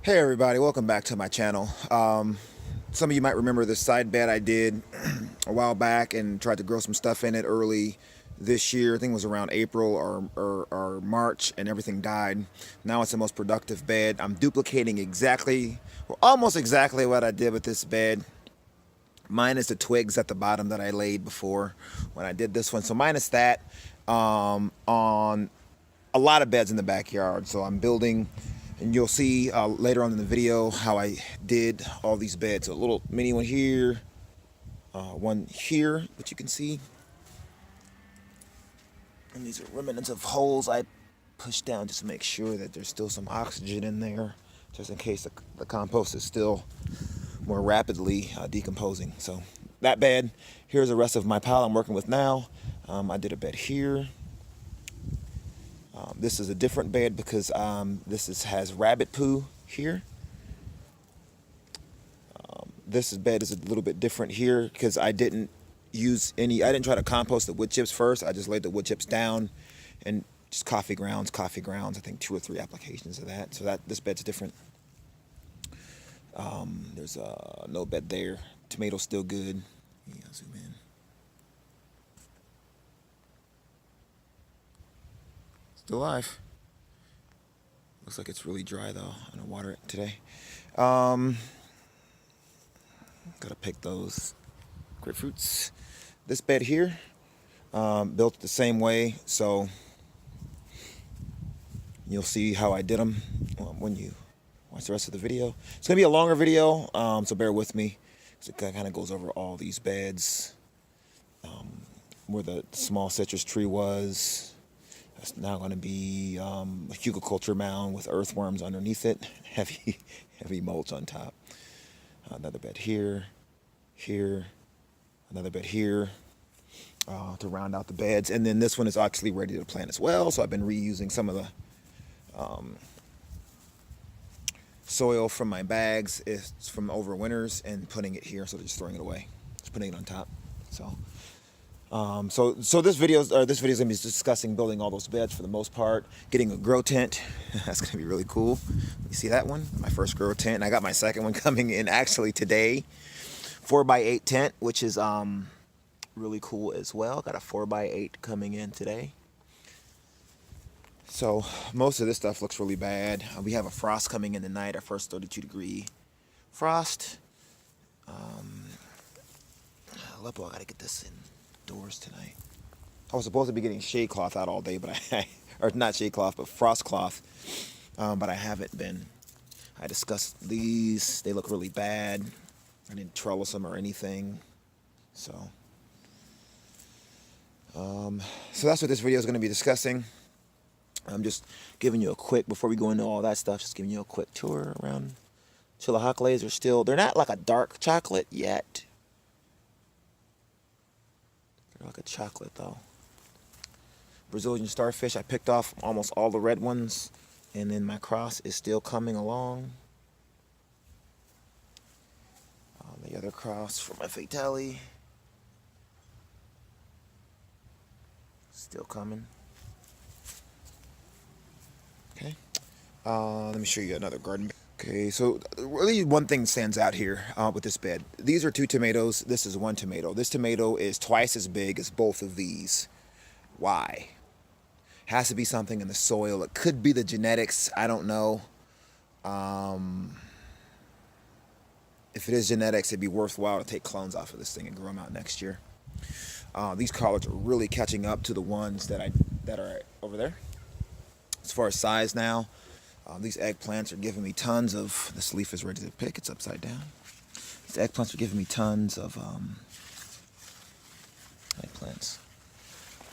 Hey everybody, welcome back to my channel. Some of you might remember this side bed I did a while back and tried to grow some stuff in it early this year. I think it was around April or March, and everything died. Now it's the most productive bed. I'm duplicating exactly, or almost exactly what I did with this bed, minus the twigs at the bottom that I laid before when I did this one. So minus that, on a lot of beds in the backyard. So I'm building, and you'll see later on in the video how I did all these beds. So a little mini one here, one here, which you can see. And these are remnants of holes I pushed down just to make sure that there's still some oxygen in there, just in case the compost is still more rapidly decomposing. So that bed, here's the rest of my pile I'm working with now. I did a bed here. This is a different bed because has rabbit poo here. This bed is a little bit different here because I didn't try to compost the wood chips first. I just laid the wood chips down and just coffee grounds. I think 2 or 3 applications of that. So this bed's different. There's no bed there. Tomato's still good. Yeah, zoom in. Still alive. Looks like it's really dry though. I'm gonna water it today. Gotta pick those grapefruits. This bed here, built the same way, so you'll see how I did them when you watch the rest of the video. It's gonna be a longer video, so bear with me, because it kind of goes over all these beds, where the small citrus tree was. That's now going to be a hugelkultur mound with earthworms underneath it, heavy mulch on top. Another bed here, another bed here, to round out the beds. And then this one is actually ready to plant as well. So I've been reusing some of the soil from my bags, it's from over winters, and putting it here. So just throwing it away, just putting it on top. So this video is gonna be discussing building all those beds for the most part, getting a grow tent. That's gonna be really cool. You see that one? My first grow tent, and I got my second one coming in actually today. 4x8 tent, which is really cool as well. Got a 4x8 coming in today. So most of this stuff looks really bad. We have a frost coming in tonight, our first 32-degree frost. Aleppo, I gotta get this indoors tonight. I was supposed to be getting shade cloth out all day, but or not shade cloth, but frost cloth, but I haven't been. I discussed these. They look really bad. I didn't trellis them or anything. So that's what this video is going to be discussing. I'm just giving you a quick, before we go into all that stuff, just giving you a quick tour around. Chilahacales are still, they're not like a dark chocolate yet. They're like a chocolate though. Brazilian starfish, I picked off almost all the red ones, and then my cross is still coming along. The other cross for my fatale, still coming. Okay, let me show you another garden. Okay, so really one thing stands out here with this bed. These are 2 tomatoes. This is 1 tomato. This tomato is twice as big as both of these. Why? Has to be something in the soil. It could be the genetics. I don't know. If it is genetics, it'd be worthwhile to take clones off of this thing and grow them out next year. These collards are really catching up to the ones that are over there. As far as size now, these eggplants are giving me tons of. This leaf is ready to pick. It's upside down. These eggplants are giving me tons of eggplants.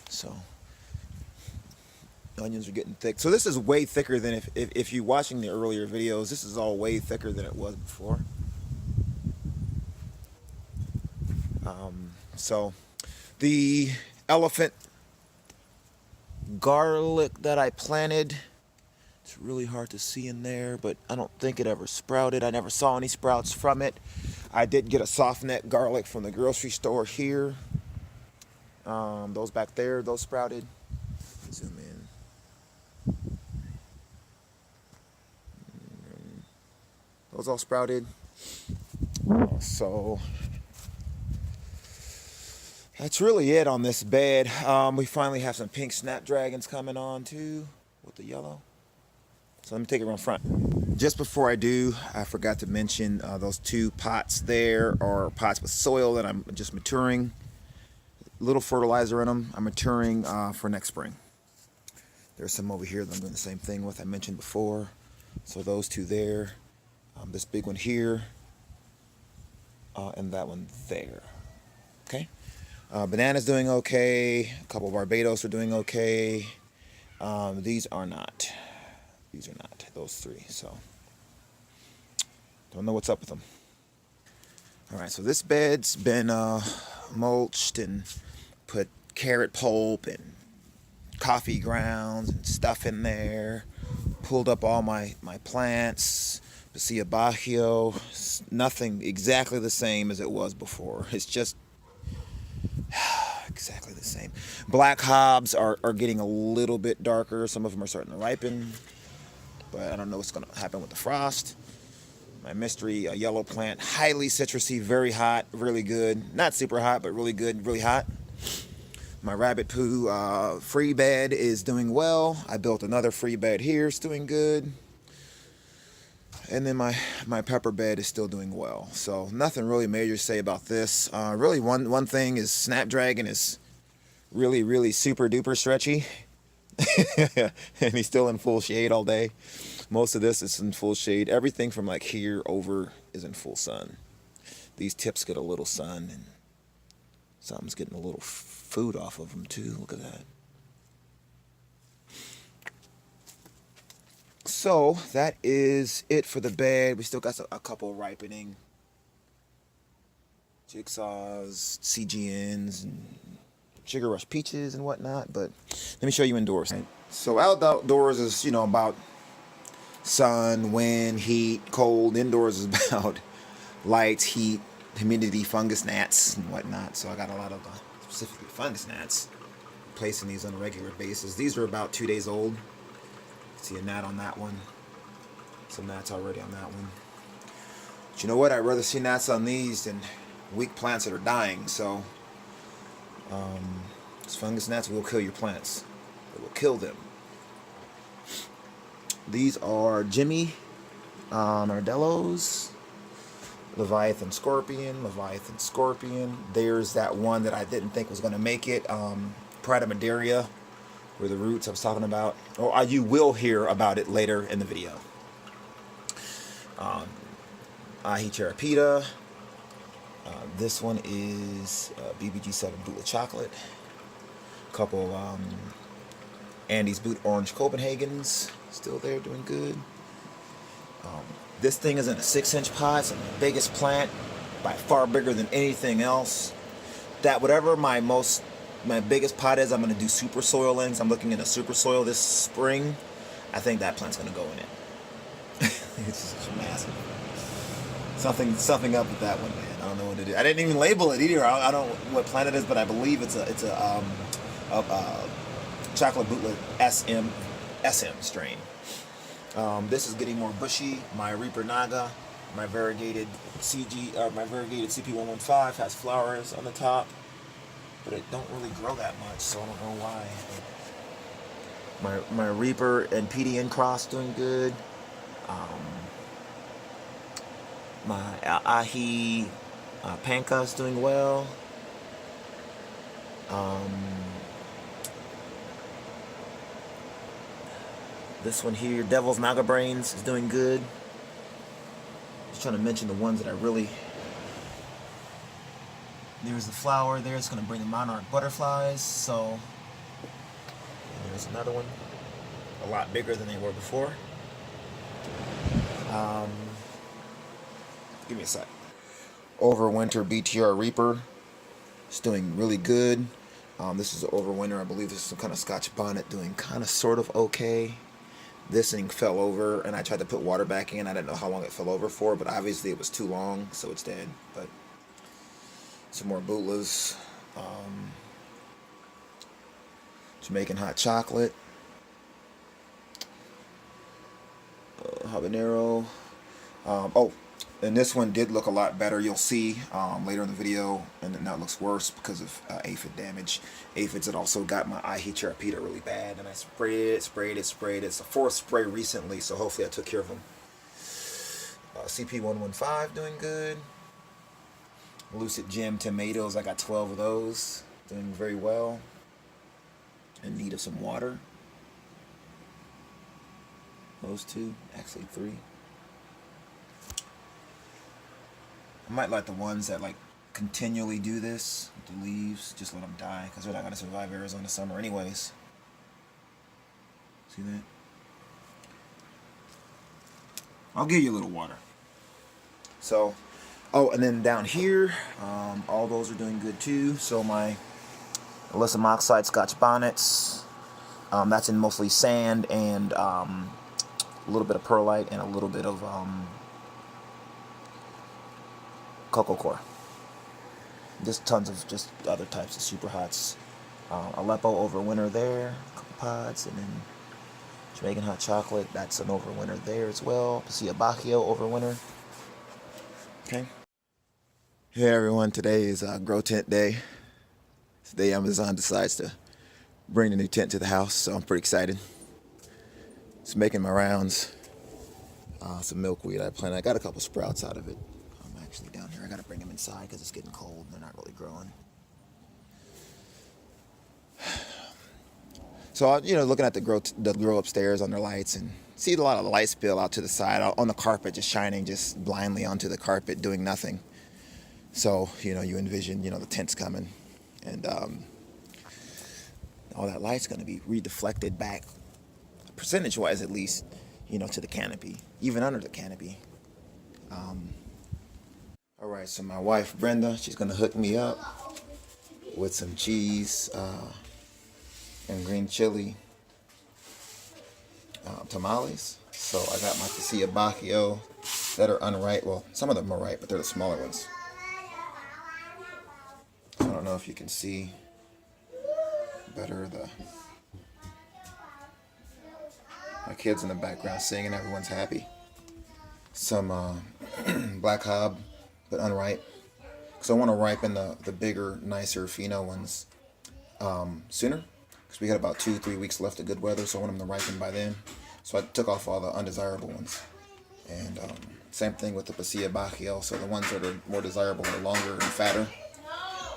So onions are getting thick. So this is way thicker than if you're watching the earlier videos. This is all way thicker than it was before. So the elephant garlic that I planted, it's really hard to see in there, but I don't think it ever sprouted. I never saw any sprouts from it. I did get a soft net garlic from the grocery store here. Those back there, those sprouted. Zoom in. Those all sprouted. So that's really it on this bed. We finally have some pink snapdragons coming on too with the yellow. So let me take it around front. Just before I do, I forgot to mention those 2 pots there are pots with soil that I'm just maturing. Little fertilizer in them. I'm maturing for next spring. There's some over here that I'm doing the same thing with I mentioned before. So those 2 there. This big one here. And that one there. Okay. Banana's doing okay. A couple of Barbados are doing okay. These are not. These are not. Those 3. So don't know what's up with them. All right. So this bed's been mulched and put carrot pulp and coffee grounds and stuff in there. Pulled up all my plants. Pasilla Bajo. Nothing exactly the same as it was before. It's just exactly the same. Black hobs are getting a little bit darker. Some of them are starting to ripen, but I don't know what's going to happen with the frost. My mystery yellow plant, highly citrusy, very hot, really good. Not super hot, but really good, really hot. My rabbit poo free bed is doing well. I built another free bed here, it's doing good. And then my pepper bed is still doing well. So nothing really major to say about this. Really one thing is Snapdragon is really super duper stretchy. And he's still in full shade all day. Most of this is in full shade. Everything from like here over is in full sun. These tips get a little sun and something's getting a little food off of them too. Look at that. So that is it for the bed. We still got a couple ripening jigsaws, CGNs, and Sugar Rush peaches and whatnot. But let me show you indoors. So outdoors is, you know, about sun, wind, heat, cold. Indoors is about lights, heat, humidity, fungus gnats, and whatnot. So I got a lot of specifically fungus gnats placing these on a regular basis. These are about 2 days old. See a gnat on that one. Some gnats already on that one. But you know what? I'd rather see gnats on these than weak plants that are dying. So these fungus gnats will kill your plants. It will kill them. These are Jimmy Nardellos, Leviathan Scorpion, Leviathan Scorpion. There's that one that I didn't think was going to make it. Pride of Madeira, where the roots I was talking about. Or you will hear about it later in the video. Ahi Cherapita. This one is BBG7 Boot with Chocolate. A couple Andy's Boot Orange Copenhagen's. Still there, doing good. This thing is in a 6-inch pot. It's the biggest plant, by far bigger than anything else. That whatever my biggest pot is, I'm going to do super soil in. I'm looking into super soil this spring. I think that plant's going to go in it. It's just massive. Something up with that one, man. I don't know what it is. I didn't even label it either. I don't know what plant it is, but I believe it's a chocolate bootleg SM strain. This is getting more bushy. My Reaper Naga, my variegated CP115 has flowers on the top, but it don't really grow that much, so I don't know why. My Reaper and PDN cross doing good. My Ahi Panka is doing well. This one here, Devil's Naga Brains, is doing good. Just trying to mention the ones that I really... There's the flower there. It's going to bring the monarch butterflies. So, and there's another one. A lot bigger than they were before. Give me a sec. Overwinter BTR Reaper. It's doing really good. This is an Overwinter. I believe this is some kind of Scotch bonnet doing kind of sort of okay. This thing fell over, and I tried to put water back in. I didn't know how long it fell over for, but obviously it was too long, so it's dead. But some more Bootlas. Jamaican hot chocolate. Habanero. Oh, and this one did look a lot better. You'll see later in the video, and then that looks worse because of aphid damage. Aphids had also got my Ihecharpita really bad, and I sprayed it. It's the fourth spray recently, so hopefully I took care of them. CP115 doing good. Lucid Gem tomatoes, I got 12 of those, doing very well. In need of some water. Those two, actually 3. I might let the ones that like continually do this with the leaves, just let them die, because they're not going to survive Arizona summer anyways. See that? I'll give you a little water. So, oh, and then down here, all those are doing good too. So my Alyssum Oxide Scotch Bonnets, that's in mostly sand and a little bit of perlite and a little bit of cocoa core. Just tons of just other types of super hots. Aleppo overwinter there, a couple pods, and then Jamaican hot chocolate, that's an overwinter there as well. Pasilla Bacchio overwinter. Okay. Hey everyone, today is Grow Tent Day. Today Amazon decides to bring the new tent to the house, so I'm pretty excited. It's making my rounds. Some milkweed I planted. I got a couple sprouts out of it. I'm actually down here. I gotta bring them inside because it's getting cold and they're not really growing. So, looking at the grow upstairs under lights and see a lot of light spill out to the side on the carpet, just shining just blindly onto the carpet, doing nothing. So, you envision, the tent's coming, and all that light's going to be redeflected back, percentage-wise at least, to the canopy, even under the canopy. All right, so my wife, Brenda, she's going to hook me up with some cheese and green chili tamales. So I got my Pasilla Bacchio that are unripe. Well, some of them are ripe, but they're the smaller ones. I don't know if you can see better my kids in the background singing. Everyone's happy. Some black hob, but unripe. Because I want to ripen the bigger, nicer Fino ones sooner. Because we got about 2-3 weeks left of good weather, so I want them to ripen by then. So I took off all the undesirable ones. And same thing with the Pasilla Bacchio. So the ones that are more desirable are longer and fatter.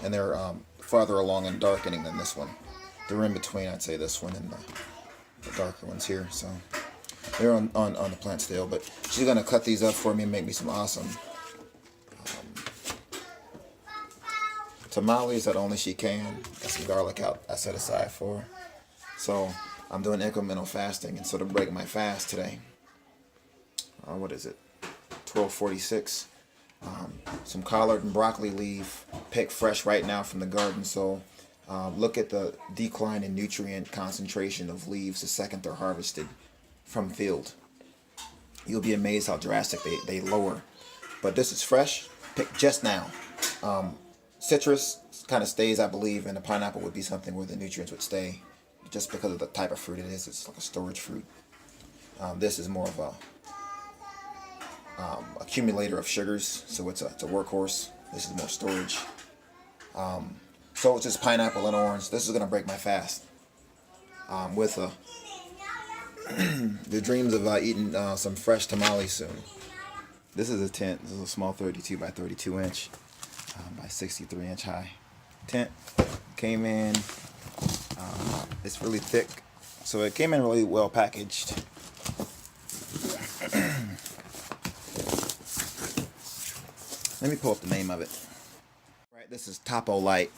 And they're farther along in darkening than this one. They're in between, I'd say, this one and the darker ones here. So they're on the plant still. But she's going to cut these up for me and make me some awesome tamales that only she can. Got some garlic out I set aside for her. So I'm doing incremental fasting, and so to break my fast today, what is it, 12:46. Some collard and broccoli leaf picked fresh right now from the garden. So look at the decline in nutrient concentration of leaves the second they're harvested from field. You'll be amazed how drastic they lower. But this is fresh, picked just now. Citrus kind of stays, I believe, and the pineapple would be something where the nutrients would stay, just because of the type of fruit it is. It's like a storage fruit. This is more of a accumulator of sugars, so it's a workhorse. This is more storage. So it's just pineapple and orange. This is gonna break my fast. With the dreams of eating some fresh tamales soon. This is a tent. This is a small 32 by 32 inch by 63 inch high tent. Came in. It's really thick, so it came in really well packaged. Let me pull up the name of it. Right, this is Topo Light.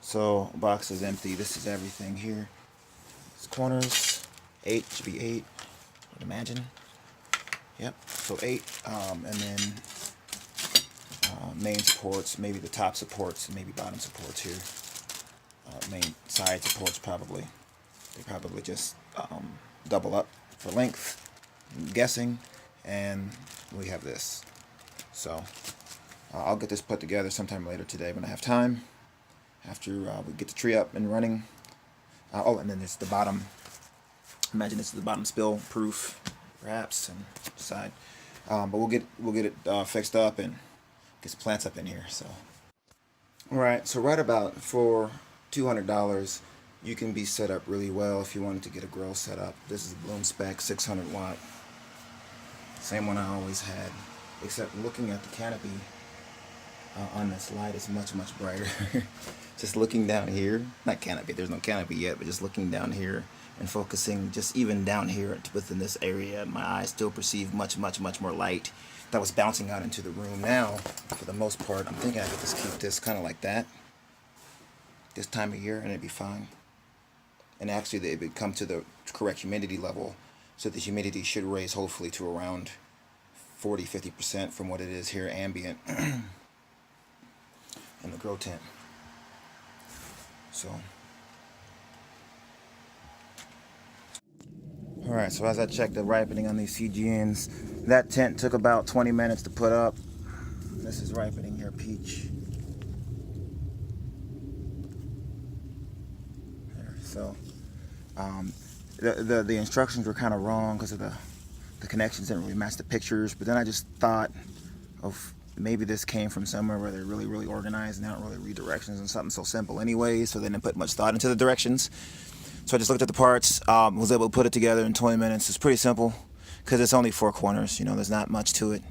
So box is empty. This is everything here. It's corners, 8 should be 8. I'd imagine. Yep. So 8, and then main supports, maybe the top supports, and maybe bottom supports here. Main side supports probably. They probably just double up for length, I'm guessing, and we have this. So I'll get this put together sometime later today when I have time, after we get the tree up and running. Oh, and then it's the bottom. Imagine this is the bottom spill proof, perhaps, and side. But we'll get it fixed up and get some plants up in here. So, all right. So right about for $200, you can be set up really well if you wanted to get a grow set up. This is Bloom Spec 600 watt. Same one I always had, except looking at the canopy on this light is much brighter. Just looking down here, not canopy, there's no canopy yet, but just looking down here and focusing just even down here within this area, my eyes still perceive much more light that was bouncing out into the room. Now, for the most part, I'm thinking I could just keep this kind of like that this time of year and it'd be fine. And actually they would come to the correct humidity level, so the humidity should raise hopefully to around 40-50% from what it is here ambient in the grow tent. So, alright, so as I checked the ripening on these CGNs, that tent took about 20 minutes to put up. This is ripening here, peach. There, so, the instructions were kind of wrong because of the connections didn't really match the pictures, but then I just thought of maybe this came from somewhere where they're really organized and they don't really read directions and something so simple anyway, so they didn't put much thought into the directions. So I just looked at the parts, was able to put it together in 20 minutes. It's pretty simple because it's only 4 corners, you know, there's not much to it.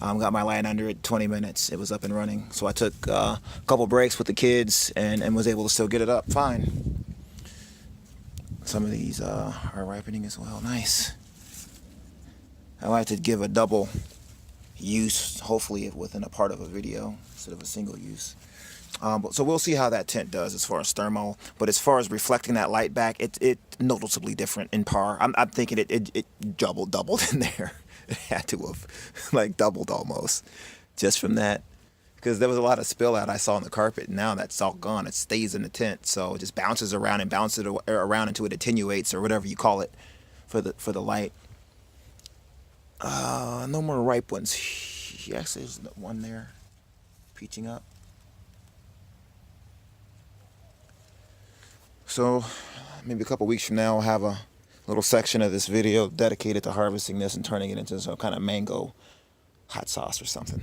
Got my light under it, 20 minutes, it was up and running. So I took a couple breaks with the kids and was able to still get it up fine. Some of these are ripening as well, nice. I like to give a double use, hopefully within a part of a video instead of a single use. So we'll see how that tent does as far as thermal, but as far as reflecting that light back, it's noticeably different in par. I'm thinking it doubled in there. It had to have like doubled almost just from that, because there was a lot of spill out I saw on the carpet. Now that's all gone. It stays in the tent, so it just bounces around and bounces around until it attenuates or whatever you call it for the light. No more ripe ones. Actually, there's one there, peaching up. So, maybe a couple weeks from now, I'll have a little section of this video dedicated to harvesting this and turning it into some kind of mango hot sauce or something.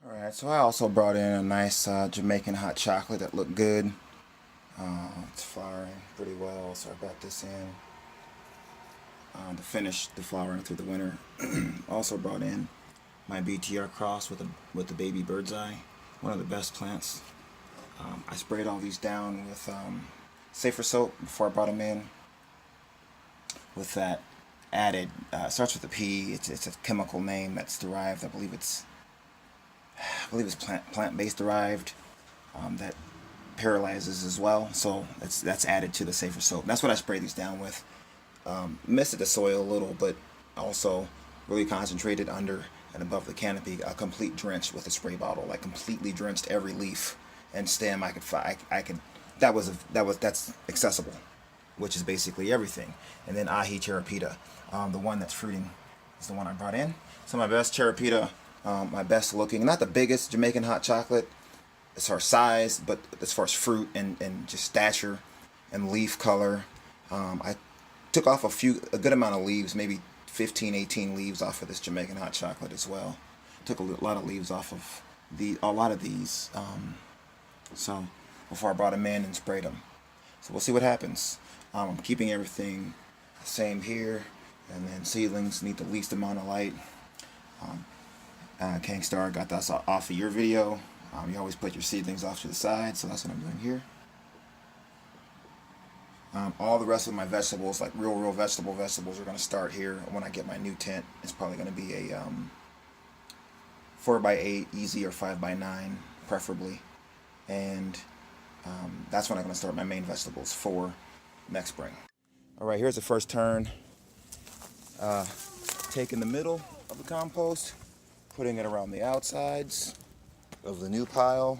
Alright, so I also brought in a nice Jamaican hot chocolate that looked good. It's flowering pretty well, so I brought this in to finish the flowering through the winter. Also brought in my BTR cross with the baby bird's eye, one of the best plants. I sprayed all these down with safer soap before I brought them in. With that added, starts with a P. It's a chemical name that's derived. I believe it's plant-based derived. That paralyzes as well. So that's added to the safer soap. That's what I sprayed these down with. Misted the soil a little, but also really concentrated under and above the canopy. A complete drench with a spray bottle, like completely drenched every leaf and stem I could. That's accessible, which is basically everything. And then Ahi Cherapita, the one that's fruiting, is the one I brought in. So my best Cherapita, my best looking, not the biggest Jamaican hot chocolate as far as size, but as far as fruit and just stature and leaf color. I took off a good amount of leaves, maybe 15-18 leaves off of this Jamaican hot chocolate as well. Took a lot of leaves off of a lot of these. So before I brought them in and sprayed them. So we'll see what happens. I'm keeping everything the same here, and then seedlings need the least amount of light. Kangstar got that off of your video. You always put your seedlings off to the side, so that's what I'm doing here. All the rest of my vegetables, like real vegetables, are going to start here when I get my new tent. It's probably going to be a 4x8 easy or 5x9 preferably, and that's when I'm going to start my main vegetables for next spring. Alright, here's the first turn. Taking the middle of the compost, putting it around the outsides of the new pile,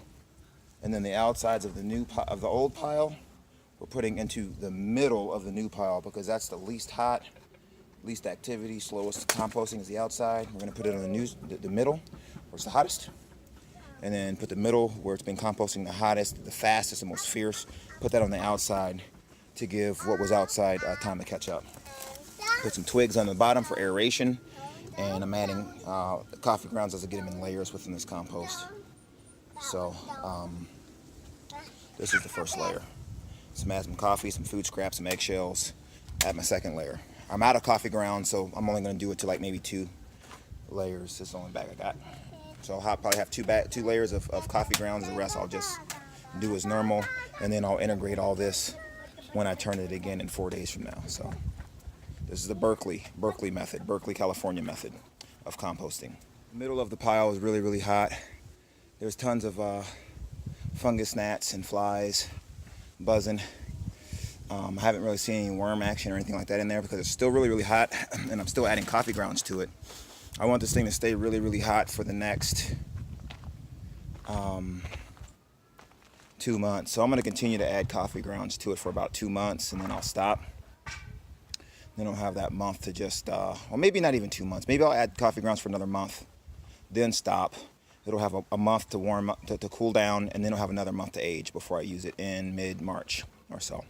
and then the outsides of the old pile we're putting into the middle of the new pile, because that's the least hot, least activity, slowest composting is the outside. We're going to put it on the middle where it's the hottest, and then put the middle where it's been composting the hottest, the fastest, the most fierce. Put that on the outside to give what was outside time to catch up. Put some twigs on the bottom for aeration, and I'm adding coffee grounds as I get them in layers within this compost. So this is the first layer. Some add some coffee, some food scraps, some eggshells. Add my second layer. I'm out of coffee grounds, so I'm only going to do it to like maybe 2 layers. This is the only bag I got. So I'll probably have 2 layers of coffee grounds. The rest I'll just do as normal, and then I'll integrate all this when I turn it again in 4 days from now. So this is the Berkeley method, Berkeley, California method of composting. The middle of the pile is really, really hot. There's tons of fungus gnats and flies buzzing. I haven't really seen any worm action or anything like that in there because it's still really, really hot, and I'm still adding coffee grounds to it. I want this thing to stay really, really hot for the next 2 months. So I'm going to continue to add coffee grounds to it for about 2 months, and then I'll stop. Then I'll have that month to just, well, maybe not even 2 months. Maybe I'll add coffee grounds for another month, then stop. It'll have a month to warm up, to cool down, and then it'll have another month to age before I use it in mid-March or so.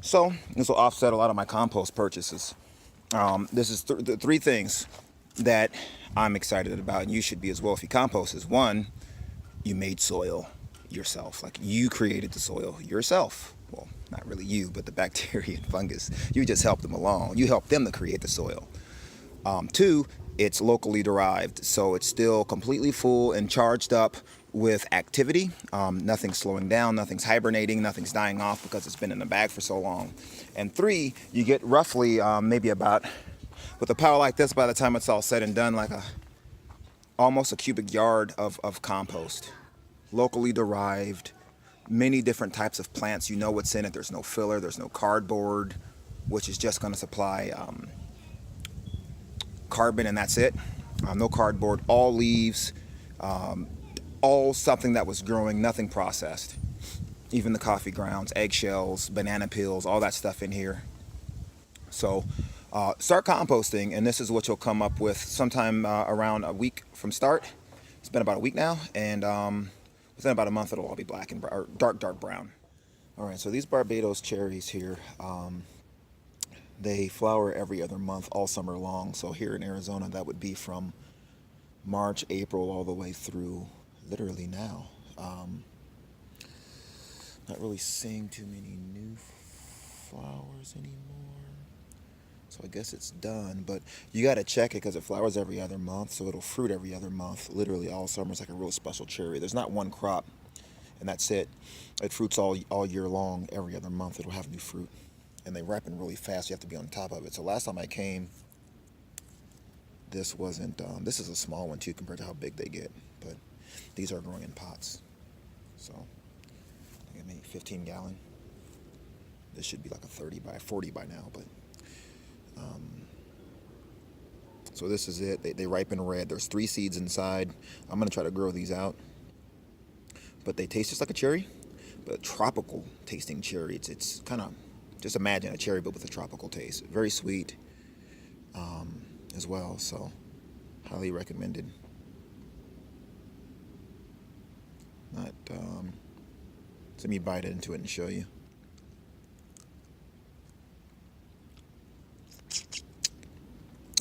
So this will offset a lot of my compost purchases. This is the 3 things that I'm excited about, and you should be as well if you compost. Is 1, you made soil yourself. Like, you created the soil yourself. Well, not really you, but the bacteria and fungus. You just helped them along. You helped them to create the soil. 2, it's locally derived, so it's still completely full and charged up with activity. Nothing's slowing down, nothing's hibernating, nothing's dying off because it's been in the bag for so long. And 3, you get roughly maybe about, with a pile like this, by the time it's all said and done, like almost a cubic yard of compost. Locally derived, many different types of plants. You know what's in it. There's no filler, there's no cardboard, which is just going to supply carbon, and that's it. No cardboard, all leaves, all something that was growing, nothing processed. Even the coffee grounds, eggshells, banana peels, all that stuff in here. So start composting, and this is what you'll come up with sometime around a week from start. It's been about a week now, and within about a month it'll all be black and or dark brown. All right, so these Barbados cherries here, they flower every other month all summer long. So here in Arizona, that would be from March, April, all the way through literally now. Not really seeing too many new flowers anymore. So I guess it's done, but you got to check it because it flowers every other month, so it'll fruit every other month, literally all summer. It's like a real special cherry. There's not one crop, and that's it. It fruits all year long. Every other month it'll have new fruit, and they ripen really fast. You have to be on top of it. So last time I came, this wasn't, this is a small one too compared to how big they get, but these are growing in pots. So I got maybe 15 gallon. This should be like a 30 by 40 by now, but so this is it. They ripen red. There's 3 seeds inside. I'm gonna try to grow these out, but they taste just like a cherry, but tropical tasting cherry. It's kind of, just imagine a cherry but with a tropical taste. Very sweet as well, so highly recommended. Not let me bite into it and show you.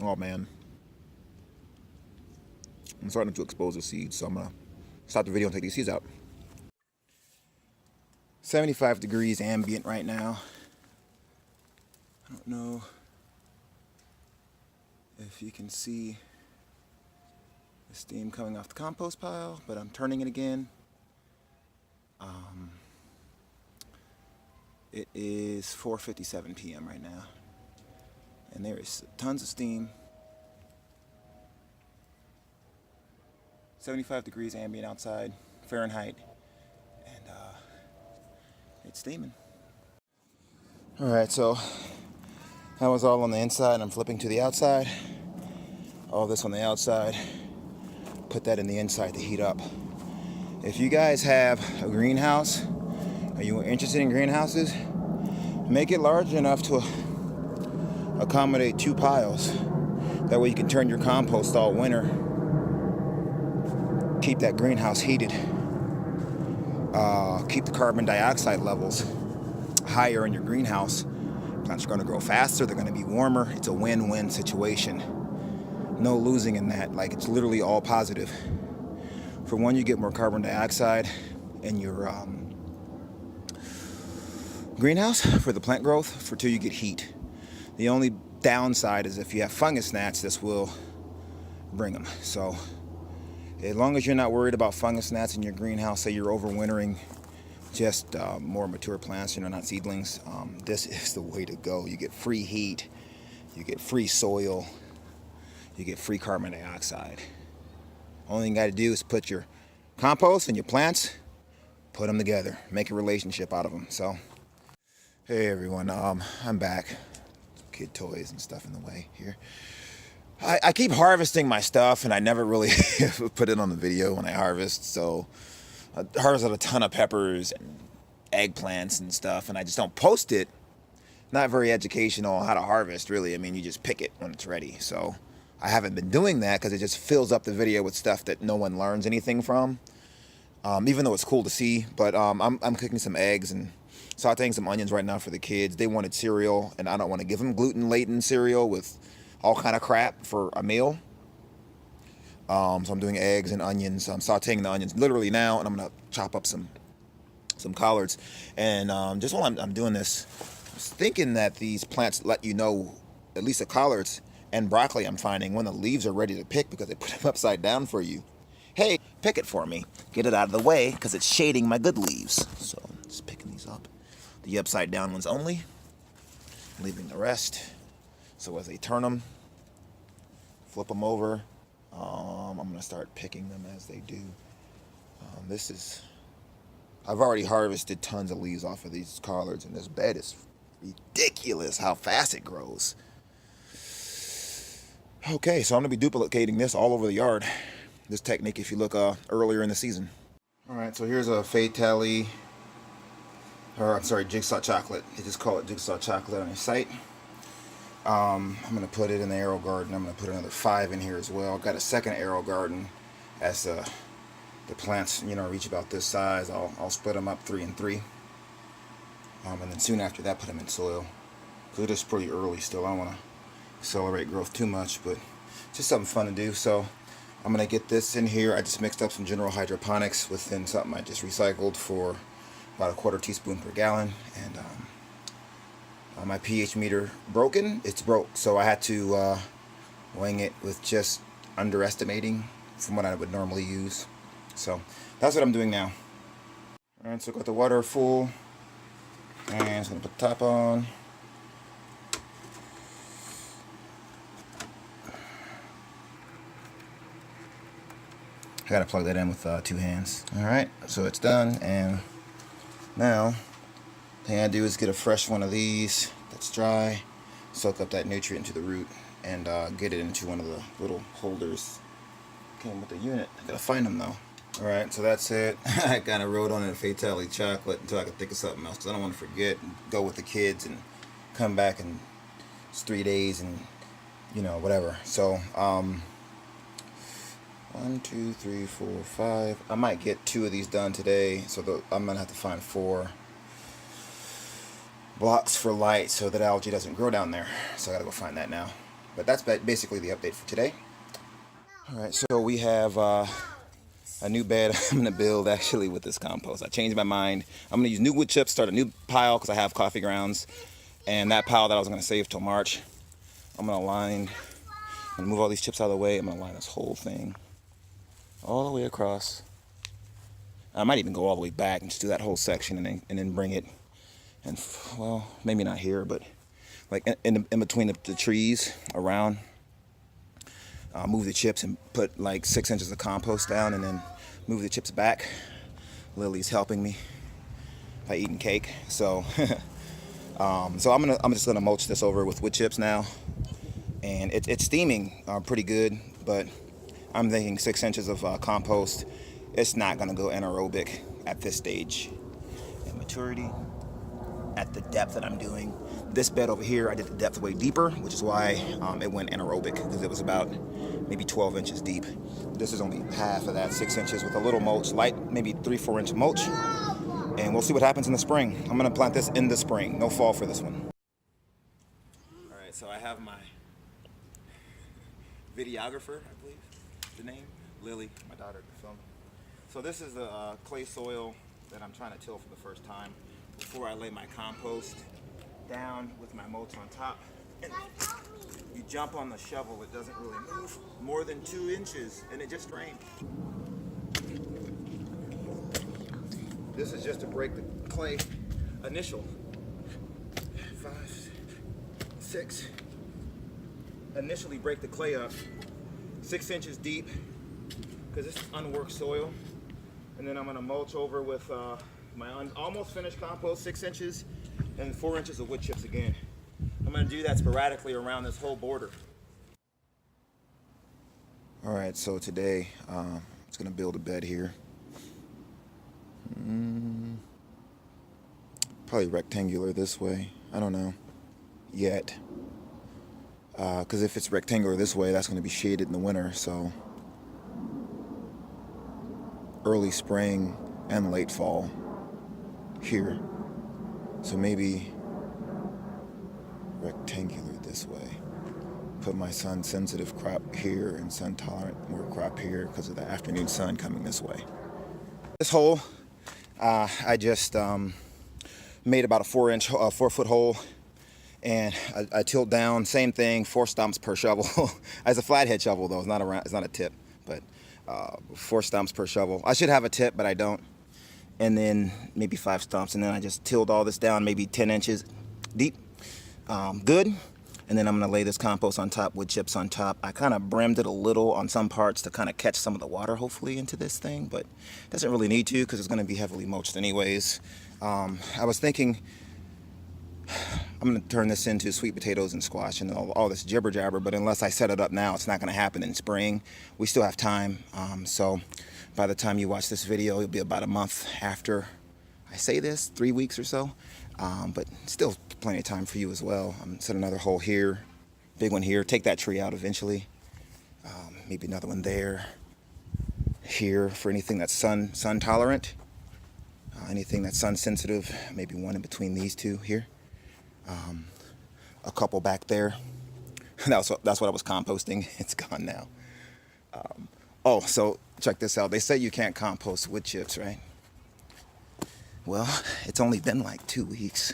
Oh man, I'm starting to expose the seeds, so I'm gonna stop the video and take these seeds out. 75 degrees ambient right now. I don't know if you can see the steam coming off the compost pile, but I'm turning it again. It is 4:57 p.m. right now, and there is tons of steam. 75 degrees ambient outside, Fahrenheit, and it's steaming. All right, so that was all on the inside. I'm flipping to the outside. All this on the outside. Put that in the inside to heat up. If you guys have a greenhouse, are you interested in greenhouses? Make it large enough to accommodate 2 piles. That way you can turn your compost all winter. Keep that greenhouse heated. Keep the carbon dioxide levels higher in your greenhouse. Plants are going to grow faster. They're going to be warmer. It's a win-win situation. no losing in that. Like, it's literally all positive. For one, you get more carbon dioxide in your greenhouse for the plant growth. For two, you get heat. The only downside is if you have fungus gnats, this will bring them. So as long as you're not worried about fungus gnats in your greenhouse, say you're overwintering just more mature plants, not seedlings, this is the way to go. You get free heat, you get free soil, you get free carbon dioxide. Only thing you got to do is put your compost and your plants, put them together, make a relationship out of them. So, hey everyone, I'm back. Kid toys and stuff in the way here. I keep harvesting my stuff, and I never really put it on the video when I harvest. So I harvested a ton of peppers and eggplants and stuff, and I just don't post it. Not very educational on how to harvest, really. I mean, you just pick it when it's ready. So I haven't been doing that because it just fills up the video with stuff that no one learns anything from. Even though it's cool to see, but I'm cooking some eggs and sauteing some onions right now for the kids. They wanted cereal, and I don't want to give them gluten-laden cereal with all kind of crap for a meal. So I'm doing eggs and onions. I'm sauteing the onions literally now, and I'm gonna chop up some collards. And just while I'm doing this, I was thinking that these plants let you know, at least the collards and broccoli, I'm finding when the leaves are ready to pick because they put them upside down for you. Hey, pick it for me. Get it out of the way because it's shading my good leaves. So I'm just picking these up. The upside down ones only, leaving the rest. So as they turn them, flip them over. I'm gonna start picking them as they do. I've already harvested tons of leaves off of these collards, and this bed is ridiculous how fast it grows. Okay, so I'm gonna be duplicating this all over the yard. This technique, if you look earlier in the season. All right, so here's a jigsaw chocolate. They just call it jigsaw chocolate on your site. I'm gonna put it in the arrow garden. I'm gonna put another 5 in here as well. Got a second arrow garden. As the plants, reach about this size, I'll split them up 3 and 3. And then soon after that, put them in soil. Because it is pretty early still. I don't want to accelerate growth too much, but just something fun to do. So I'm gonna get this in here. I just mixed up some general hydroponics within something I just recycled for about a 1/4 teaspoon per gallon. And my pH meter broken. It's broke, so I had to wing it with just underestimating from what I would normally use. So that's what I'm doing now. All right, so got the water full, and I'm just gonna put the top on. I gotta plug that in with 2 hands. All right, so it's done, and now the thing I do is get a fresh one of these that's dry, soak up that nutrient into the root, and get it into one of the little holders. Came with the unit. I gotta find them though. All right, so that's it. I kind of wrote on it a fatality chocolate until I could think of something else because I don't want to forget and go with the kids and come back and it's 3 days and whatever. So 1, 2, 3, 4, 5. I might get 2 of these done today, so I'm gonna have to find 4 blocks for light so that algae doesn't grow down there. So I gotta go find that now. But that's basically the update for today. All right, so we have a new bed I'm gonna build actually with this compost. I changed my mind. I'm gonna use new wood chips, start a new pile because I have coffee grounds, and that pile that I was gonna save till March, I'm gonna move all these chips out of the way. I'm gonna line this whole thing all the way across. I might even go all the way back and just do that whole section and then bring it, and well, maybe not here, but like in between the trees around. Move the chips and put like 6 inches of compost down, and then move the chips back. Lily's helping me by eating cake, so I'm just gonna mulch this over with wood chips now, and it's steaming pretty good, but I'm thinking 6 inches of compost. It's not gonna go anaerobic at this stage in maturity. At the depth that I'm doing this bed over here, I did the depth way deeper, which is why it went anaerobic, because it was about maybe 12 inches deep. This is only half of that, 6 inches with a little mulch, light, maybe 3-4 inch mulch, and we'll see what happens in the spring. I'm gonna plant this in the spring, no fall for this one. All right, so I have my videographer, I believe the name. Lily, my daughter, filmed. So this is the clay soil that I'm trying to till for the first time before I lay my compost down with my mulch on top. And you jump on the shovel, it doesn't really move more than 2 inches, and it just rained. This is just to break the clay initial. 5, 6. Initially break the clay up 6 inches deep, because this is unworked soil. And then I'm gonna mulch over with my almost finished compost, 6 inches, and 4 inches of wood chips again. I'm gonna do that sporadically around this whole border. All right, so today I'm just gonna build a bed here. Probably rectangular this way. I don't know yet, because if it's rectangular this way, that's gonna be shaded in the winter. So early spring and late fall here. So maybe rectangular this way. Put my sun sensitive crop here and sun tolerant more crop here because of the afternoon sun coming this way. This hole, I just made about a 4-foot hole, and I tilled down. Same thing, 4 stumps per shovel. It's a flathead shovel though. It's not a tip, but 4 stumps per shovel. I should have a tip, but I don't. And then maybe 5 stumps, and then I just tilled all this down, maybe 10 inches deep. Good. And then I'm gonna lay this compost on top, wood chips on top. I kind of brimmed it a little on some parts to kind of catch some of the water, hopefully, into this thing, but it doesn't really need to because it's gonna be heavily mulched anyways. I was thinking I'm gonna turn this into sweet potatoes and squash and all this jibber jabber, but unless I set it up now, it's not gonna happen in spring. We still have time, so by the time you watch this video, it'll be about a month after I say this, 3 weeks or so, but still plenty of time for you as well. I'm gonna set another hole here, big one here, take that tree out eventually, maybe another one there, here for anything that's sun tolerant, anything that's sun sensitive, maybe one in between these two here, a couple back there. That's what I was composting. It's gone now. Oh, so check this out. They say you can't compost wood chips, right? Well, it's only been like 2 weeks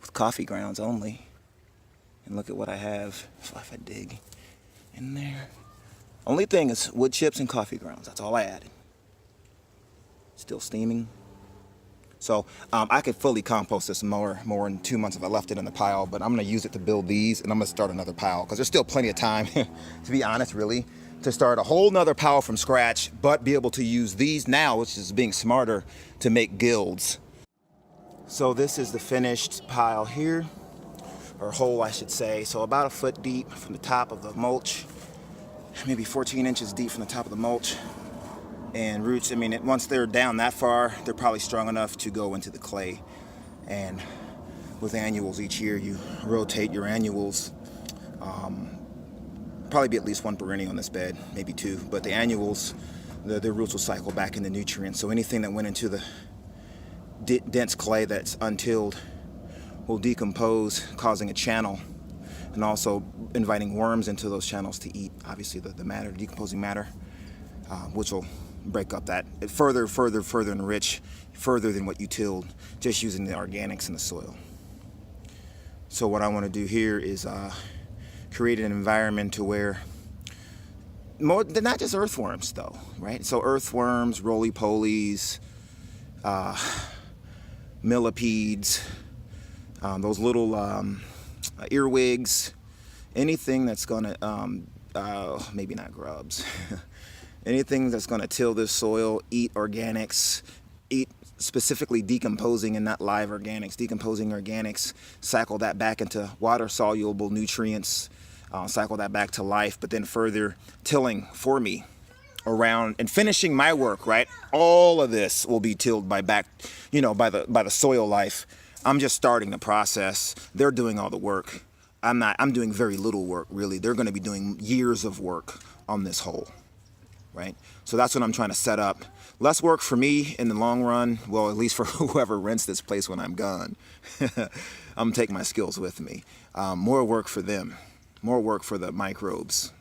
with coffee grounds only. And look at what I have if I dig in there. Only thing is wood chips and coffee grounds. That's all I added. Still steaming. So I could fully compost this more in 2 months if I left it in the pile, but I'm gonna use it to build these, and I'm gonna start another pile because there's still plenty of time, to be honest, really, to start a whole nother pile from scratch, but be able to use these now, which is being smarter, to make guilds. So this is the finished pile here, or hole I should say. So about a foot deep from the top of the mulch, maybe 14 inches deep from the top of the mulch. And roots, I mean, once they're down that far, they're probably strong enough to go into the clay. And with annuals each year, you rotate your annuals. Probably be at least 1 perennial on this bed, maybe 2. But the annuals, the roots will cycle back into nutrients. So anything that went into the dense clay that's untilled will decompose, causing a channel, and also inviting worms into those channels to eat, obviously, the matter, decomposing matter, which will break up that further enrich, further than what you tilled, just using the organics in the soil. So what I want to do here is create an environment to where they're not just earthworms though, right? So earthworms, roly-polies, millipedes, those little earwigs, anything that's gonna, maybe not grubs, anything that's gonna till this soil, eat organics, eat specifically decomposing and not live organics, decomposing organics, cycle that back into water-soluble nutrients, cycle that back to life, but then further tilling for me around and finishing my work, right? All of this will be tilled by the soil life. I'm just starting the process. They're doing all the work. I'm doing very little work, really. They're gonna be doing years of work on this hole, right? So that's what I'm trying to set up. Less work for me in the long run, well, at least for whoever rents this place when I'm gone. I'm taking my skills with me. More work for them, more work for the microbes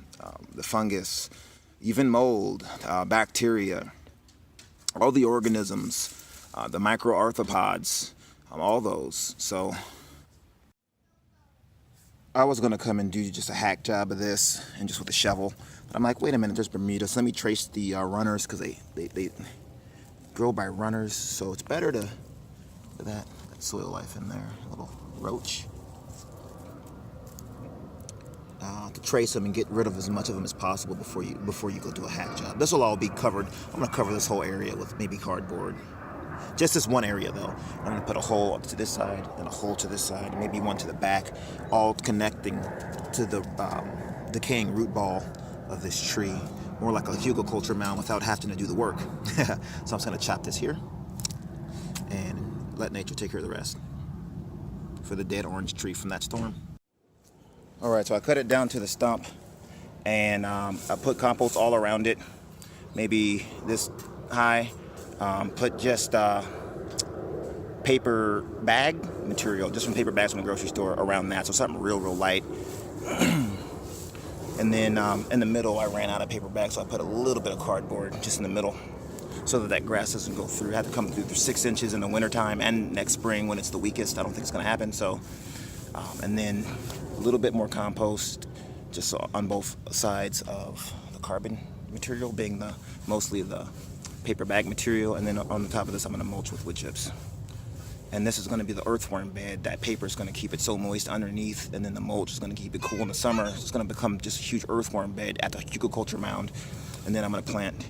the fungus, even mold, bacteria, all the organisms, the microarthropods, all those. So I was gonna come and do just a hack job of this and just with a shovel. But I'm like, wait a minute, there's Bermuda. So let me trace the runners, because they grow by runners. So it's better to put that soil life in there, a little roach. To trace them and get rid of as much of them as possible before you go do a hack job. This will all be covered. I'm gonna cover this whole area with maybe cardboard. Just this one area though. I'm gonna put a hole up to this side and a hole to this side, and maybe one to the back, all connecting to the decaying root ball of this tree, more like a hugelkultur mound without having to do the work. So I'm just gonna chop this here and let nature take care of the rest for the dead orange tree from that storm. All right, so I cut it down to the stump, and I put compost all around it, maybe this high. Put just paper bag material, just from paper bags from the grocery store around that, so something real light. And then in the middle, I ran out of paper bags, so I put a little bit of cardboard just in the middle, so that grass doesn't go through. I have to come through 6 inches in the wintertime and next spring when it's the weakest. I don't think it's going to happen. So, and then a little bit more compost just on both sides of the carbon material, being mostly the paper bag material, and then on the top of this I'm going to mulch with wood chips. And this is going to be the earthworm bed. That paper is going to keep it so moist underneath, and then the mulch is going to keep it cool in the summer. It's going to become just a huge earthworm bed at the hugelkultur mound. And then I'm going to plant,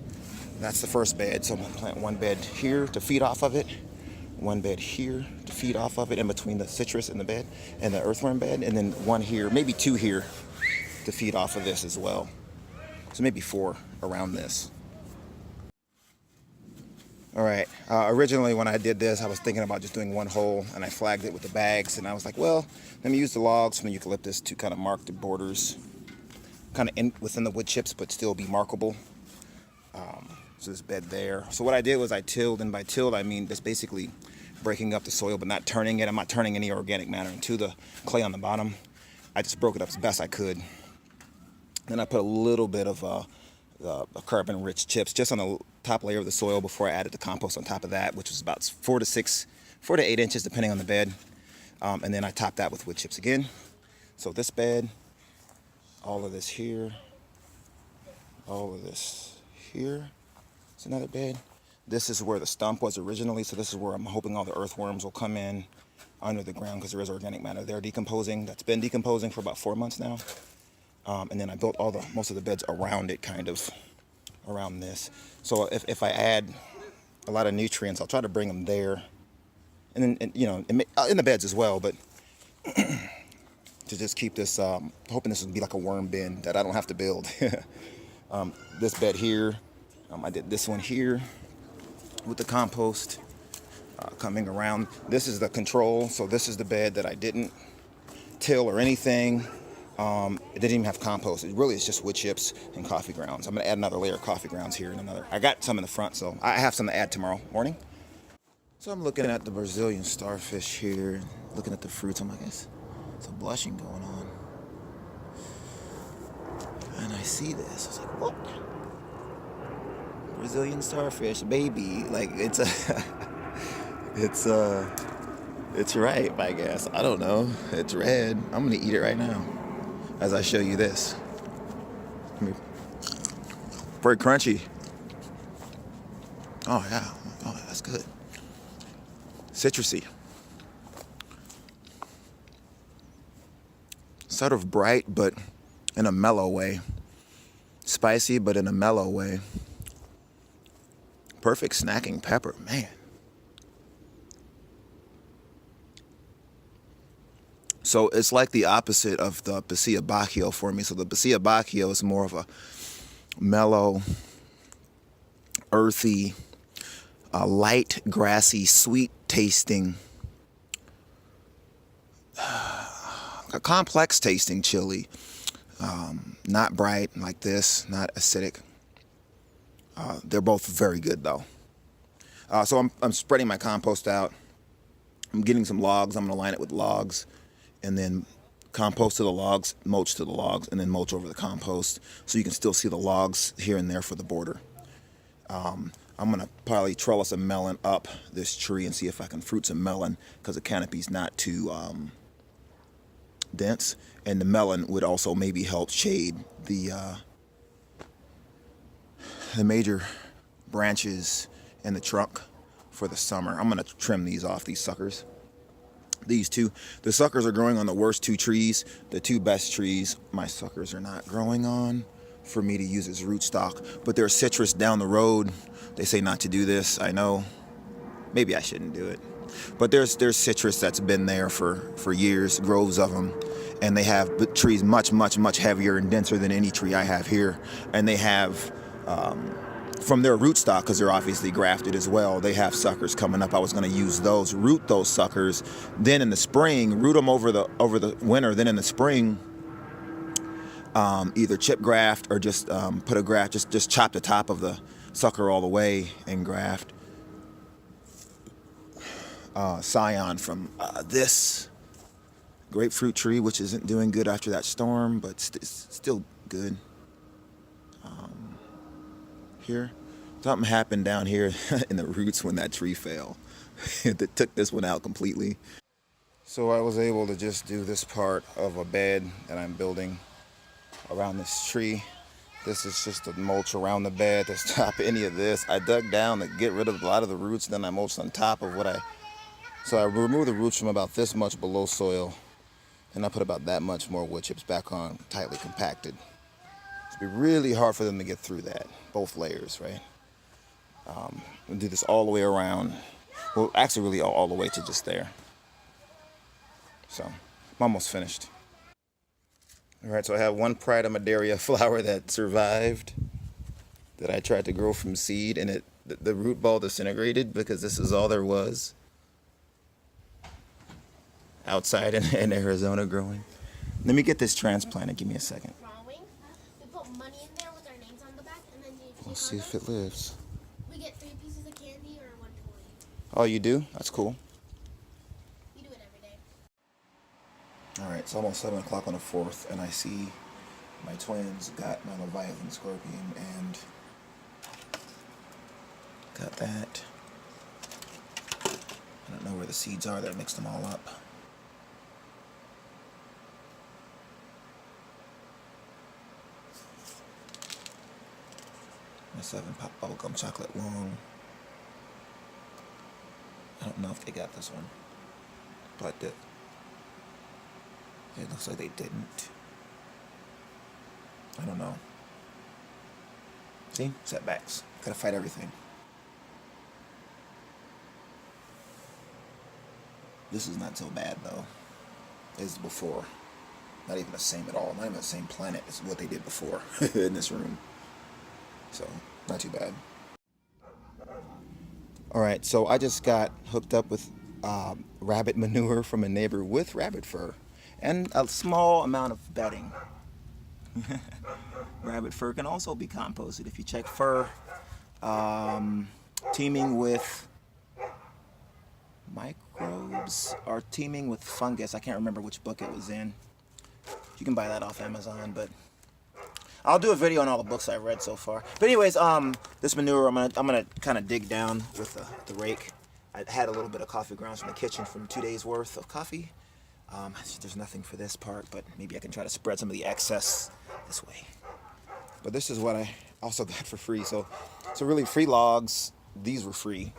that's the first bed, so I'm going to plant one bed here to feed off of it, one bed here to feed off of it in between the citrus and the bed and the earthworm bed, and then one here, maybe 2 here to feed off of this as well. So maybe 4 around this. All right, originally when I did this, I was thinking about just doing one hole, and I flagged it with the bags, and I was like, well, let me use the logs from the eucalyptus to kind of mark the borders, kind of within the wood chips, but still be markable. So this bed there. So what I did was I tilled, and by tilled I mean just basically breaking up the soil, but not turning it. I'm not turning any organic matter into the clay on the bottom. I just broke it up as best I could. Then I put a little bit of carbon-rich chips just on the top layer of the soil before I added the compost on top of that, which was about 4 to 8 inches depending on the bed. And then I topped that with wood chips again. So this bed, all of this here, all of this here. It's another bed. This is where the stump was originally, so this is where I'm hoping all the earthworms will come in under the ground, because there is organic matter there decomposing. That's been decomposing for about 4 months now. And then I built most of the beds around it, kind of around this. So if I add a lot of nutrients, I'll try to bring them there, and then in the beds as well. But to just keep this, hoping this will be like a worm bin that I don't have to build. This bed here, I did this one here with the compost coming around. This is the control, so this is the bed that I didn't till or anything. It didn't even have compost. It really is just wood chips and coffee grounds. I'm gonna add another layer of coffee grounds here, and I got some in the front, so I have some to add tomorrow morning. So I'm looking at the Brazilian starfish here, looking at the fruits. I'm like, it's a blushing going on. And I see this, I was like, what? Brazilian starfish, baby. Like, it's ripe, I guess. I don't know. It's red. I'm gonna eat it right now as I show you this. Very crunchy. Oh yeah, oh that's good. Citrusy. Sort of bright, but in a mellow way. Spicy, but in a mellow way. Perfect snacking pepper, man. So it's like the opposite of the Pasilla Bacchio for me. So the Pasilla Bacchio is more of a mellow, earthy, light, grassy, sweet tasting, a complex tasting chili. Not bright like this, not acidic. They're both very good though. So I'm spreading my compost out. I'm getting some logs. I'm gonna line it with logs, and then compost to the logs, mulch to the logs, and then mulch over the compost, so you can still see the logs here and there for the border. I'm gonna probably trellis a melon up this tree and see if I can fruit some melon, because the canopy's not too dense, and the melon would also maybe help shade the major branches in the trunk for the summer. I'm gonna trim these off, these suckers. These two, the suckers are growing on the worst two trees. The two best trees, my suckers are not growing on for me to use as rootstock. But there's citrus down the road. They say not to do this, I know. Maybe I shouldn't do it. But there's citrus that's been there for years, groves of them. And they have trees much heavier and denser than any tree I have here. And they have, from their rootstock, because they're obviously grafted as well, they have suckers coming up. I was going to use those, root those suckers, then in the spring, root them over the winter, then in the spring, either chip graft or just put a graft, just chop the top of the sucker all the way and graft. Scion from this grapefruit tree, which isn't doing good after that storm, but still good. Here, something happened down here in the roots when that tree fell. It took this one out completely. So I was able to just do this part of a bed that I'm building around this tree. This is just a mulch around the bed to stop any of this. I dug down to get rid of a lot of the roots, then I mulched on top of so I removed the roots from about this much below soil, and I put about that much more wood chips back on, tightly compacted. It'd be really hard for them to get through that, both layers, right? We'll do this all the way around. Well, actually really all the way to just there. So, I'm almost finished. All right, so I have one Pride of Madeira flower that survived, that I tried to grow from seed, and the root ball disintegrated because this is all there was outside in Arizona growing. Let me get this transplanted. Give me a second. Money in there with our names on the back, and then we'll see if it lives. We get 3 pieces of candy or 1 toy. Oh, you do? That's cool. We do it every day. All right, it's almost 7 o'clock on the 4th, and I see my twins got my Leviathan Scorpion and got that. I don't know where the seeds are that mixed them all up. My 7 pop bubblegum chocolate long. I don't know if they got this one, but it looks like they didn't. I don't know. See? Setbacks. Gotta fight everything. This is not so bad though as before. Not even the same at all. Not even the same planet as what they did before in this room. So, not too bad. Alright, so I just got hooked up with rabbit manure from a neighbor with rabbit fur. And a small amount of bedding. Rabbit fur can also be composted. If you check fur, teeming with microbes or teeming with fungus. I can't remember which book it was in. You can buy that off Amazon, but I'll do a video on all the books I've read so far. But anyways, this manure, I'm gonna kind of dig down with the rake. I had a little bit of coffee grounds from the kitchen from 2 days worth of coffee. There's nothing for this part, but maybe I can try to spread some of the excess this way. But this is what I also got for free. So really free logs. These were free.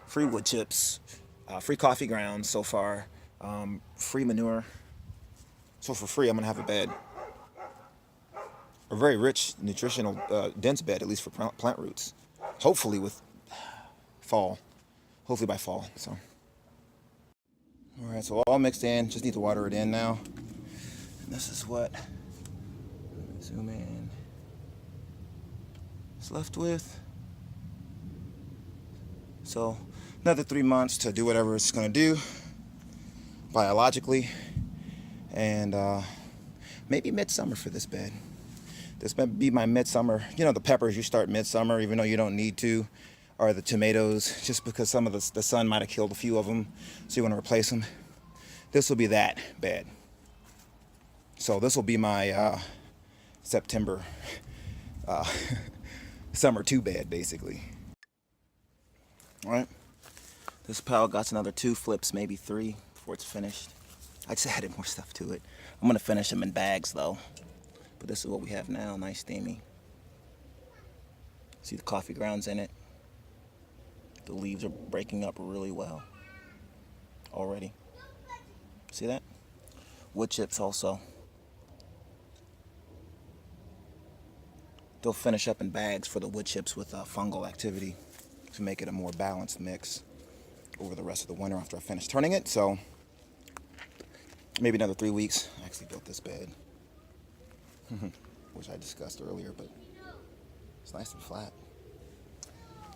Free wood chips, free coffee grounds so far, free manure. So for free, I'm gonna have a bed. A very rich, nutritional, dense bed, at least for plant roots. Hopefully with fall. Hopefully by fall, so. All right, so all mixed in, just need to water it in now. And this is what, zoom in, it's left with. So another 3 months to do whatever it's gonna do biologically. And maybe midsummer for this bed. This might be my midsummer. You know, the peppers you start midsummer even though you don't need to, or the tomatoes, just because some of the sun might have killed a few of them, so you want to replace them. This will be that bed. So this will be my September summer 2 bed, basically. All right. This pile got another 2 flips, maybe 3 before it's finished. I just added more stuff to it. I'm gonna finish them in bags though. But this is what we have now, nice steamy. See the coffee grounds in it? The leaves are breaking up really well already. See that? Wood chips also. They'll finish up in bags for the wood chips with fungal activity to make it a more balanced mix over the rest of the winter after I finish turning it. So maybe another 3 weeks. I actually built this bed, which I discussed earlier, but it's nice and flat.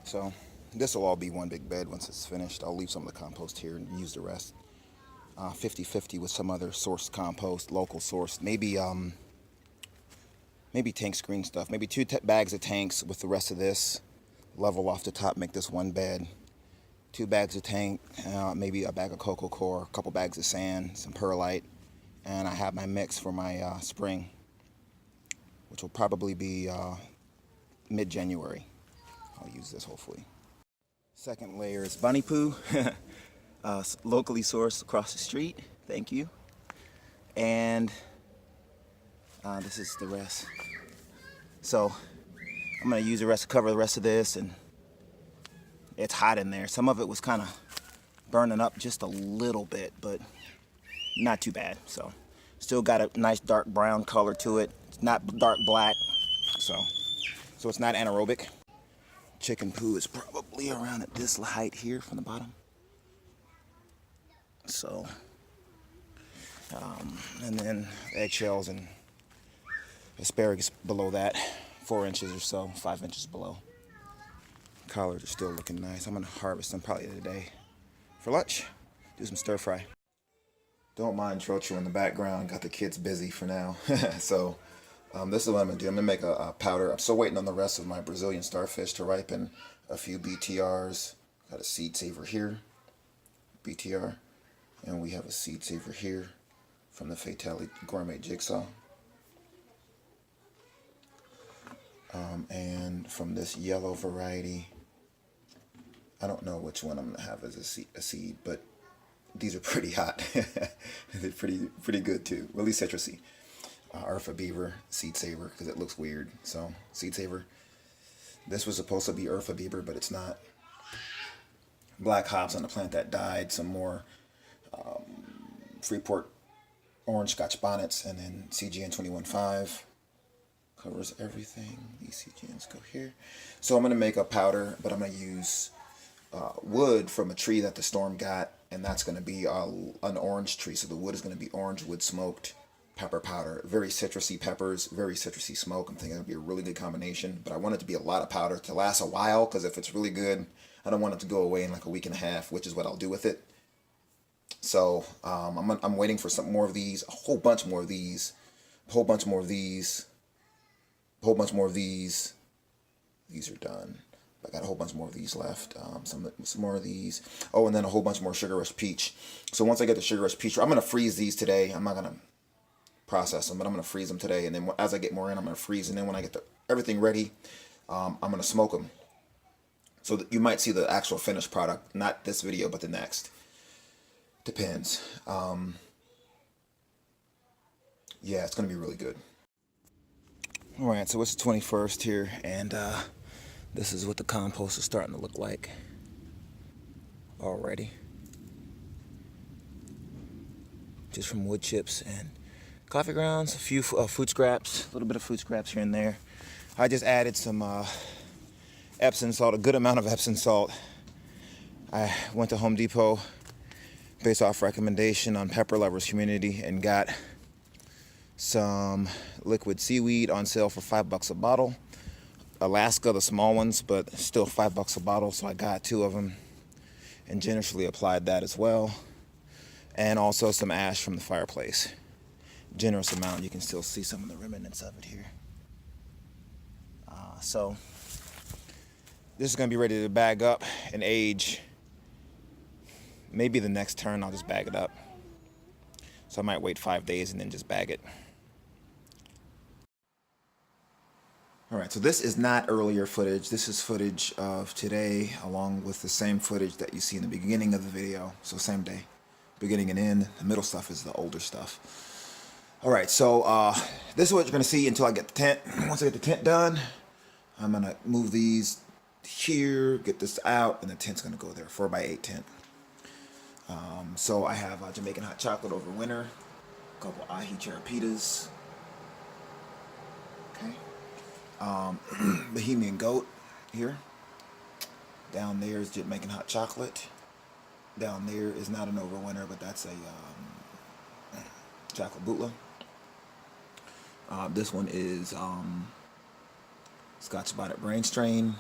So this will all be one big bed once it's finished. I'll leave some of the compost here and use the rest. 50-50 with some other sourced compost, local sourced. Maybe tank screen stuff. Maybe 2 bags of tanks with the rest of this. Level off the top, make this one bed. 2 bags of tank, maybe a bag of cocoa core, a couple bags of sand, some perlite, and I have my mix for my spring, which will probably be mid-January. I'll use this hopefully. Second layer is bunny poo, locally sourced across the street. Thank you. And this is the rest. So I'm gonna use the rest to cover the rest of this, and it's hot in there. Some of it was kind of burning up just a little bit, but not too bad. So still got a nice dark brown color to it. It's not dark black, so it's not anaerobic. Chicken poo is probably around at this height here from the bottom. So, and then eggshells and asparagus below that, 4 inches or so, 5 inches below. Collards are still looking nice. I'm gonna harvest them probably today for lunch. Do some stir fry. Don't mind Trocho in the background. Got the kids busy for now. So this is what I'm gonna do. I'm gonna make a powder. I'm still waiting on the rest of my Brazilian starfish to ripen. A few BTRs. Got a seed saver here, BTR, and we have a seed saver here from the Fatality Gourmet Jigsaw. And from this yellow variety, I don't know which one I'm gonna have as a seed, but these are pretty hot. They're pretty good too. Really citrusy. Urfa Beaver seed saver because it looks weird. So seed saver. This was supposed to be Urfa Beaver, but it's not. Black hops on the plant that died. Some more Freeport orange Scotch bonnets, and then CGN 21.5. Covers everything. These CGNs go here. So I'm going to make a powder, but I'm going to use wood from a tree that the storm got, and that's going to be an orange tree. So the wood is going to be orange wood smoked pepper powder. Very citrusy peppers, very citrusy smoke. I'm thinking it'll be a really good combination, but I want it to be a lot of powder to last a while, because if it's really good, I don't want it to go away in like a week and a half, which is what I'll do with it. So I'm waiting for some more of these, a whole bunch more of these, a whole bunch more of these, a whole bunch more of these. These are done. I got a whole bunch more of these left. Some more of these. Oh, and then a whole bunch more Sugar Rush Peach. So once I get the Sugar Rush Peach, I'm going to freeze these today. I'm not going to process them, but I'm going to freeze them today. And then as I get more in, I'm going to freeze. And then when I get everything ready, I'm going to smoke them. So that you might see the actual finished product, not this video, but the next. Depends. Yeah, it's going to be really good. All right, so it's the 21st here, and this is what the compost is starting to look like already. Just from wood chips and coffee grounds, a few food scraps, a little bit of food scraps here and there. I just added some Epsom salt, a good amount of Epsom salt. I went to Home Depot based off recommendation on Pepper Lovers Community and got some liquid seaweed on sale for $5 a bottle. Alaska, the small ones, but still $5 a bottle, so I got 2 of them and generously applied that as well. And also some ash from the fireplace. Generous amount. You can still see some of the remnants of it here. So this is going to be ready to bag up and age. Maybe the next turn I'll just bag it up. So I might wait 5 days and then just bag it. All right, so this is not earlier footage. This is footage of today, along with the same footage that you see in the beginning of the video. So same day, beginning and end. The middle stuff is the older stuff. All right, so this is what you're gonna see until I get the tent. Once I get the tent done, I'm gonna move these here, get this out, and the tent's gonna go there. 4x8 tent. So I have Jamaican hot chocolate over winter, a couple ahi charapitas. Okay. Bohemian goat here. Down there is Jamaican hot chocolate. Down there is not an overwinter, but that's a chocolate bootla. This one is Scotch bonnet brain strain.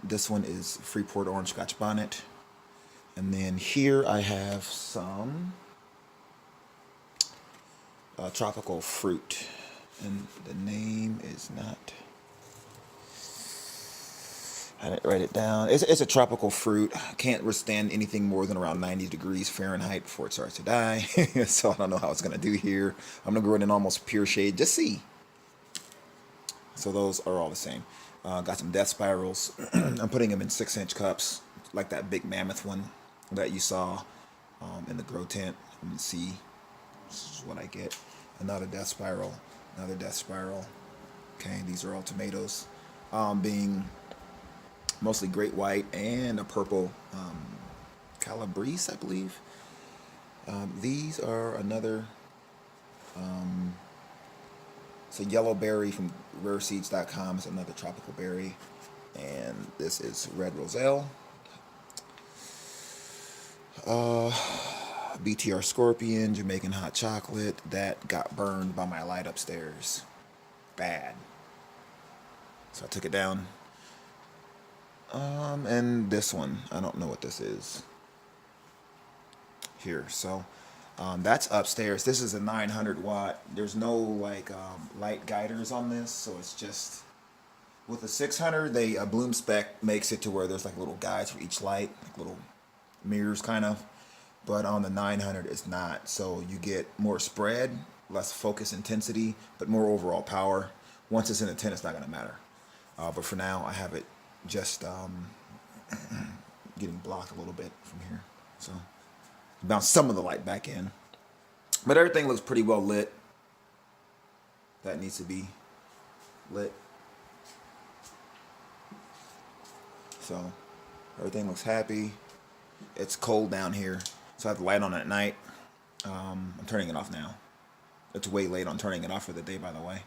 This one is Freeport orange Scotch bonnet. And then here I have some tropical fruit. And the name is not, I didn't write it down. It's a tropical fruit. Can't withstand anything more than around 90 degrees Fahrenheit before it starts to die. So I don't know how it's going to do here. I'm going to grow it in almost pure shade. Just see. So those are all the same. Got some death spirals. I'm putting them in 6-inch cups, like that big mammoth one that you saw in the grow tent. You can see this is what I get. Another death spiral. Another death spiral. Okay, these are all tomatoes, being mostly great white and a purple Calabash, I believe. These are another, it's a yellow berry from rareseeds.com. It's another tropical berry. And this is red roselle. BTR scorpion, Jamaican hot chocolate that got burned by my light upstairs. Bad. So I took it down. And this one, I don't know what this is. Here, so that's upstairs. This is a 900 watt. There's no like light guiders on this, so it's just with the 600. A bloom spec makes it to where there's like little guides for each light, like little mirrors kind of. But on the 900 it's not, so you get more spread, less focus intensity, but more overall power. Once it's in the tent, it's not going to matter. But for now, I have it just getting blocked a little bit from here, so bounce some of the light back in. But everything looks pretty well lit. That needs to be lit. So everything looks happy. It's cold down here, so I have the light on at night. I'm turning it off now. It's way late on turning it off for the day, by the way.